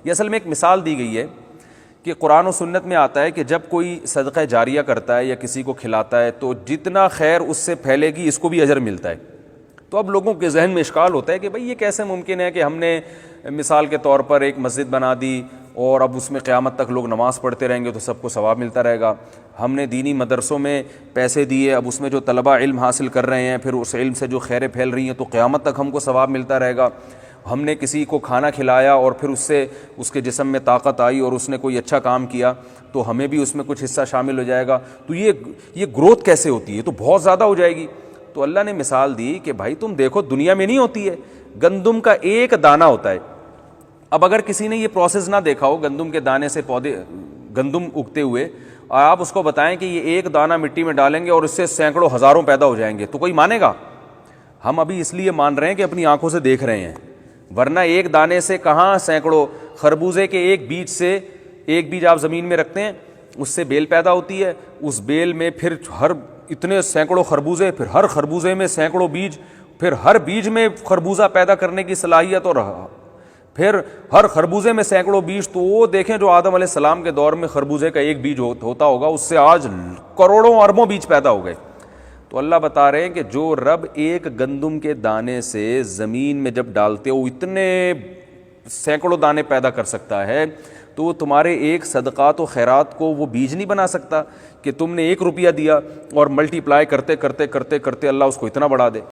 یہ اصل میں ایک مثال دی گئی ہے کہ قرآن و سنت میں آتا ہے کہ جب کوئی صدقہ جاریہ کرتا ہے یا کسی کو کھلاتا ہے تو جتنا خیر اس سے پھیلے گی اس کو بھی اجر ملتا ہے. تو اب لوگوں کے ذہن میں اشکال ہوتا ہے کہ بھئی یہ کیسے ممکن ہے کہ ہم نے مثال کے طور پر ایک مسجد بنا دی اور اب اس میں قیامت تک لوگ نماز پڑھتے رہیں گے تو سب کو ثواب ملتا رہے گا. ہم نے دینی مدرسوں میں پیسے دیے, اب اس میں جو طلبہ علم حاصل کر رہے ہیں پھر اس علم سے جو خیریں پھیل رہی ہیں تو قیامت تک ہم کو ثواب ملتا رہے گا. ہم نے کسی کو کھانا کھلایا اور پھر اس سے اس کے جسم میں طاقت آئی اور اس نے کوئی اچھا کام کیا تو ہمیں بھی اس میں کچھ حصہ شامل ہو جائے گا. تو یہ گروتھ کیسے ہوتی ہے؟ تو بہت زیادہ ہو جائے گی. تو اللہ نے مثال دی کہ بھائی تم دیکھو دنیا میں نہیں ہوتی ہے, گندم کا ایک دانہ ہوتا ہے. اب اگر کسی نے یہ پروسیس نہ دیکھا ہو گندم کے دانے سے پودے گندم اگتے ہوئے اور آپ اس کو بتائیں کہ یہ ایک دانہ مٹی میں ڈالیں گے اور اس سے سینکڑوں ہزاروں پیدا ہو جائیں گے تو کوئی مانے گا؟ ہم ابھی اس لیے مان رہے ہیں کہ اپنی آنکھوں سے دیکھ رہے ہیں, ورنہ ایک دانے سے کہاں سینکڑوں. خربوزے کے ایک بیج آپ زمین میں رکھتے ہیں, اس سے بیل پیدا ہوتی ہے, اس بیل میں پھر اتنے سینکڑوں خربوزے, پھر ہر خربوزے میں سینکڑوں بیج, پھر ہر بیج میں خربوزہ پیدا کرنے کی صلاحیت, اور پھر ہر خربوزے میں سینکڑوں بیج. تو وہ دیکھیں جو آدم علیہ السلام کے دور میں خربوزے کا ایک بیج ہوتا ہوگا اس سے آج کروڑوں اربوں بیج پیدا ہو گئے. تو اللہ بتا رہے ہیں کہ جو رب ایک گندم کے دانے سے زمین میں جب ڈالتے ہو اتنے سینکڑوں دانے پیدا کر سکتا ہے, تو وہ تمہارے ایک صدقات و خیرات کو وہ بیج نہیں بنا سکتا کہ تم نے 1 روپیہ دیا اور ملٹی پلائی کرتے کرتے کرتے کرتے اللہ اس کو اتنا بڑھا دے.